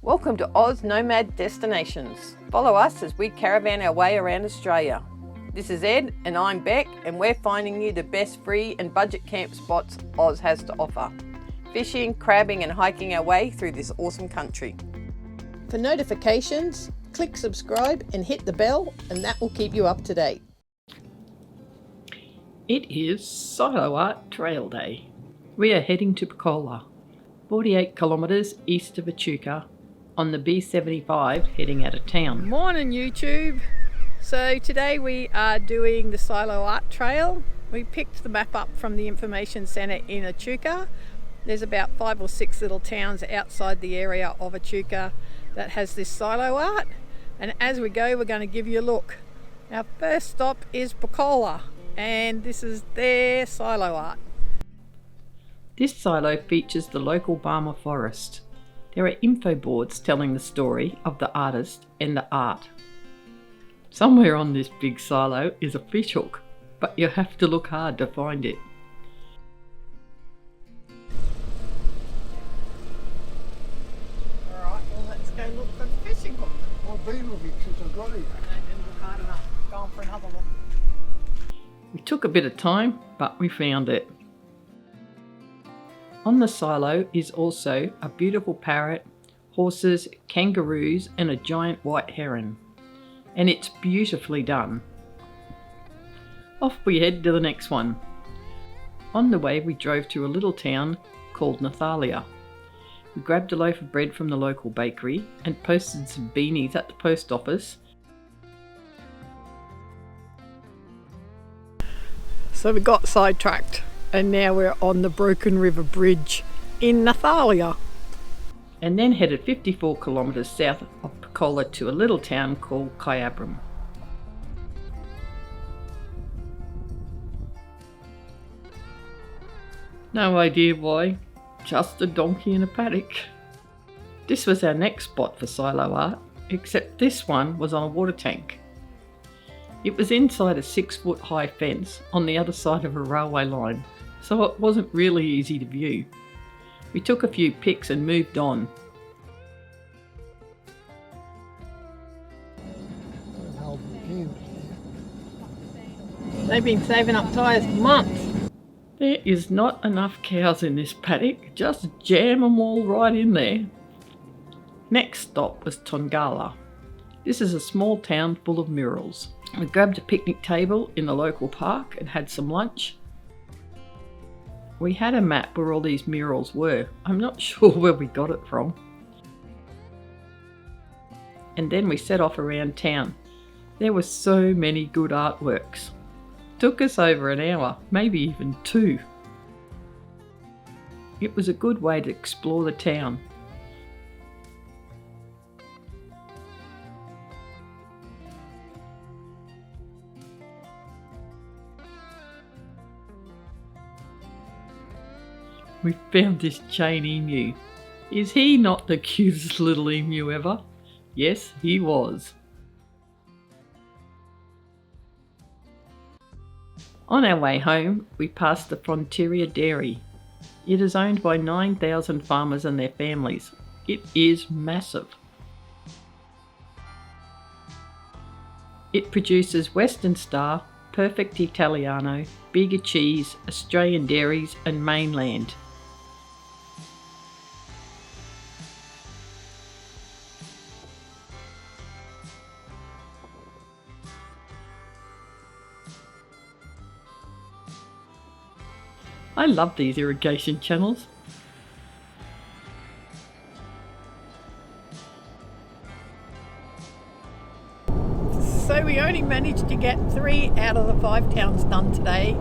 Welcome to Oz Nomad Destinations. Follow us as we caravan our way around Australia. This is Ed and I'm Beck, and we're finding you the best free and budget camp spots Oz has to offer. Fishing, crabbing and hiking our way through this awesome country. For notifications, click subscribe and hit the bell, and that will keep you up to date. It is Silo Art Trail Day. We are heading to Picola, 48 kilometres east of Echuca, on the B75 heading out of town. Morning YouTube! So today we are doing the Silo Art Trail. We picked the map up from the information centre in Echuca. There's about 5 or 6 little towns outside the area of Echuca that has this silo art, and as we go we're going to give you a look. Our first stop is Picola, and this is their silo art. This silo features the local Barmah forest. There are info boards telling the story of the artist and the art. Somewhere on this big silo is a fish hook, but you have to look hard to find it. Alright, well let's go look for the fishing hook. I've been looking since I got here. I didn't look hard enough. Going for another look. We took a bit of time, but we found it. On the silo is also a beautiful parrot, horses, kangaroos and a giant white heron. And it's beautifully done. Off we head to the next one. On the way we drove to a little town called Nathalia. We grabbed a loaf of bread from the local bakery and posted some beanies at the post office. So we got sidetracked and now we're on the Broken River Bridge in Nathalia. And then headed 54 kilometres south of Picola to a little town called Kyabram. No idea why, just a donkey in a paddock. This was our next spot for silo art, except this one was on a water tank. It was inside a 6-foot high fence on the other side of a railway line, so it wasn't really easy to view. We took a few pics and moved on. They've been saving up tyres for months. There is not enough cows in this paddock, just jam them all right in there. Next stop was Tongala. This is a small town full of murals. We grabbed a picnic table in the local park and had some lunch. We had a map where all these murals were. I'm not sure where we got it from. And then we set off around town. There were so many good artworks. Took us over an hour, maybe even 2. It was a good way to explore the town. We found this chain emu. Is he not the cutest little emu ever? Yes, he was. On our way home, we passed the Frontier Dairy. It is owned by 9,000 farmers and their families. It is massive. It produces Western Star, Perfect Italiano, Bigger Cheese, Australian dairies and mainland. I love these irrigation channels. So we only managed to get 3 out of the 5 towns done today,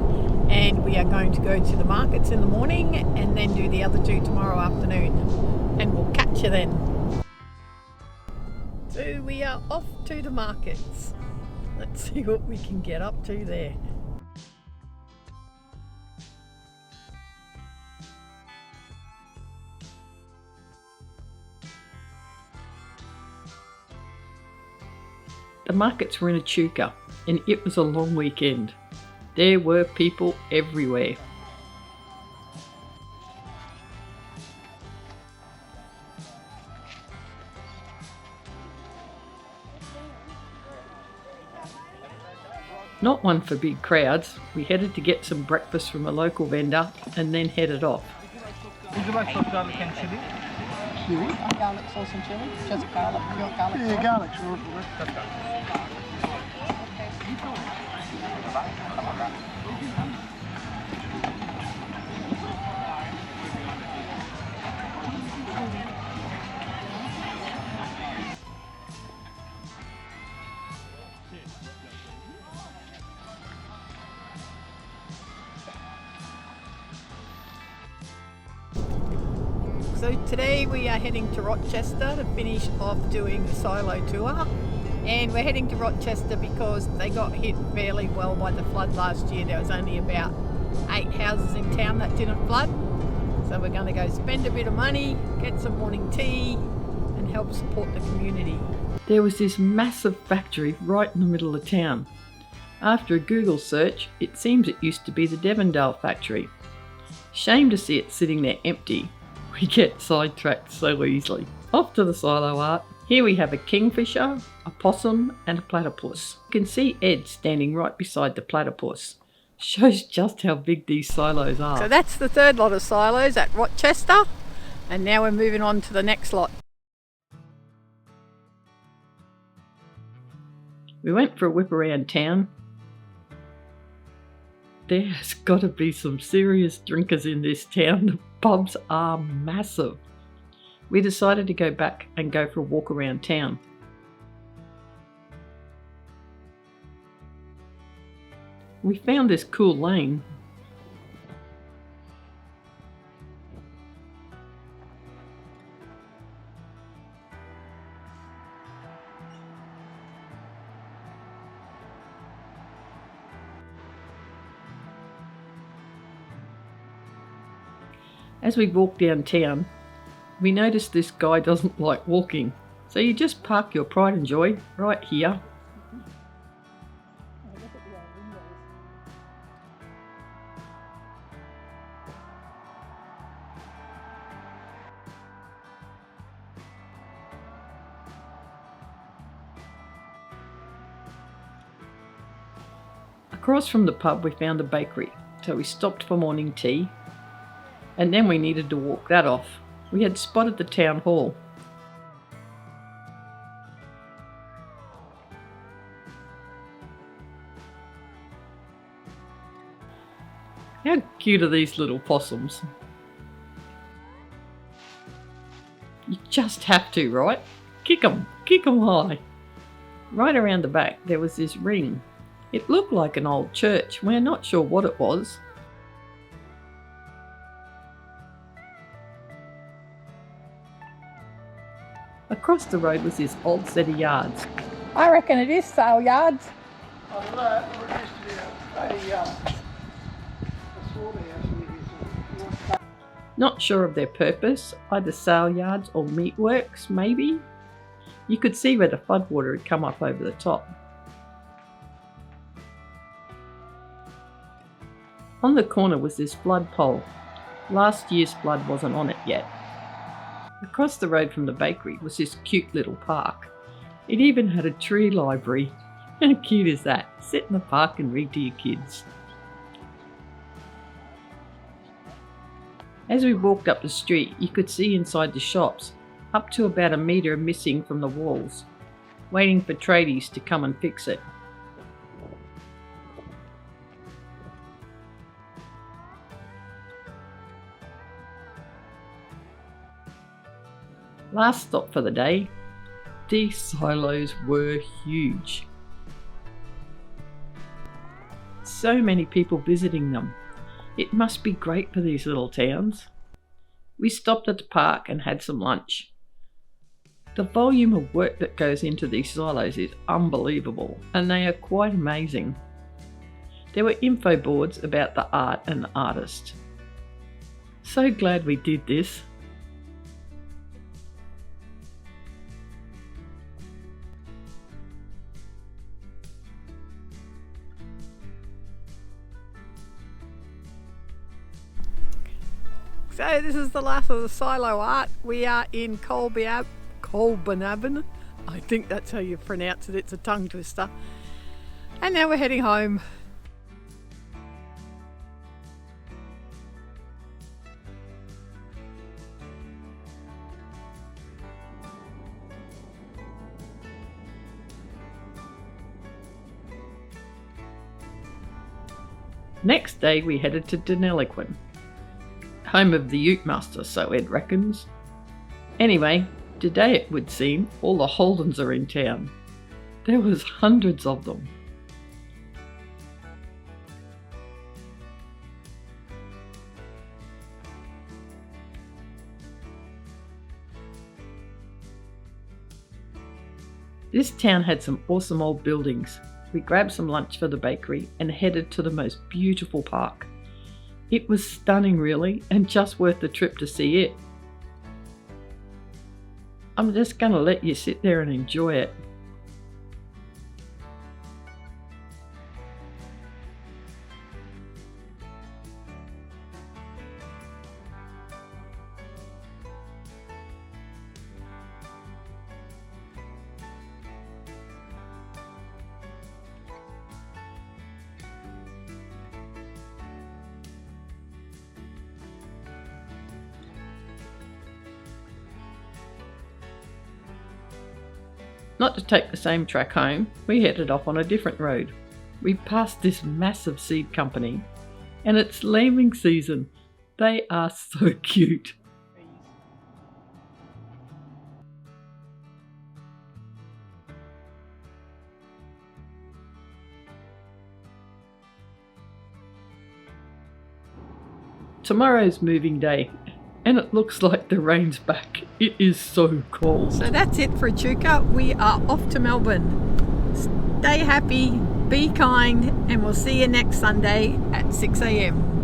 and we are going to go to the markets in the morning and then do the other 2 tomorrow afternoon, and we'll catch you then. So we are off to the markets. Let's see what we can get up to there. The markets were in Echuca, and it was a long weekend. There were people everywhere. Not one for big crowds. We headed to get some breakfast from a local vendor and then headed off. Would you like soft garlic and chili? Chili? Garlic sauce and chili, just garlic, pure garlic. Yeah, garlic's right. That's garlic. So today we are heading to Rochester to finish off doing the silo tour, and we're heading to Rochester because they got hit fairly well by the flood last year. There was only about 8 houses in town that didn't flood, so we're going to go spend a bit of money, get some morning tea and help support the community. There was this massive factory right in the middle of town. After a Google search, it seems it used to be the Devondale factory. Shame to see it sitting there empty. We get sidetracked so easily. Off to the silo art. Here we have a kingfisher, a possum and a platypus. You can see Ed standing right beside the platypus. Shows just how big these silos are. So that's the third lot of silos at Rochester, and now we're moving on to the next lot. We went for a whip around town. There's got to be some serious drinkers in this town. The pubs are massive. We decided to go back and go for a walk around town. We found this cool lane. As we walk downtown, we notice this guy doesn't like walking, so you just park your pride and joy right here. Across from the pub we found a bakery, so we stopped for morning tea. And then we needed to walk that off. We had spotted the town hall. How cute are these little possums? You just have to, right? Kick 'em high. Right around the back there was this ring. It looked like an old church. We're not sure what it was. Across the road was this old set of yards. I reckon it is sale yards. I don't know, it used to be a slaughterhouse. Not sure of their purpose, either sale yards or meatworks maybe. You could see where the floodwater had come up over the top. On the corner was this flood pole. Last year's flood wasn't on it yet. Across the road from the bakery was this cute little park. It even had a tree library. How cute is that? Sit in the park and read to your kids. As we walked up the street, you could see inside the shops, up to about a metre missing from the walls, waiting for tradies to come and fix it. Last stop for the day. These silos were huge. So many people visiting them. It must be great for these little towns. We stopped at the park and had some lunch. The volume of work that goes into these silos is unbelievable, and they are quite amazing. There were info boards about the art and the artist. So glad we did this. So this is the last of the silo art. We are in Colbanaban. I think that's how you pronounce it. It's a tongue twister. And now we're heading home. Next day we headed to Deniliquin, home of the Ute Master, so Ed reckons. Anyway, today it would seem all the Holdens are in town. There was hundreds of them. This town had some awesome old buildings. We grabbed some lunch for the bakery and headed to the most beautiful park. It was stunning really, and just worth the trip to see it. I'm just gonna let you sit there and enjoy it. Not to take the same track home, we headed off on a different road. We passed this massive seed company, and it's lambing season. They are so cute. Tomorrow's moving day, and it looks like the rain's back. It is so cold. So that's it for Echuca. We are off to Melbourne. Stay happy, be kind, and we'll see you next Sunday at 6 a.m.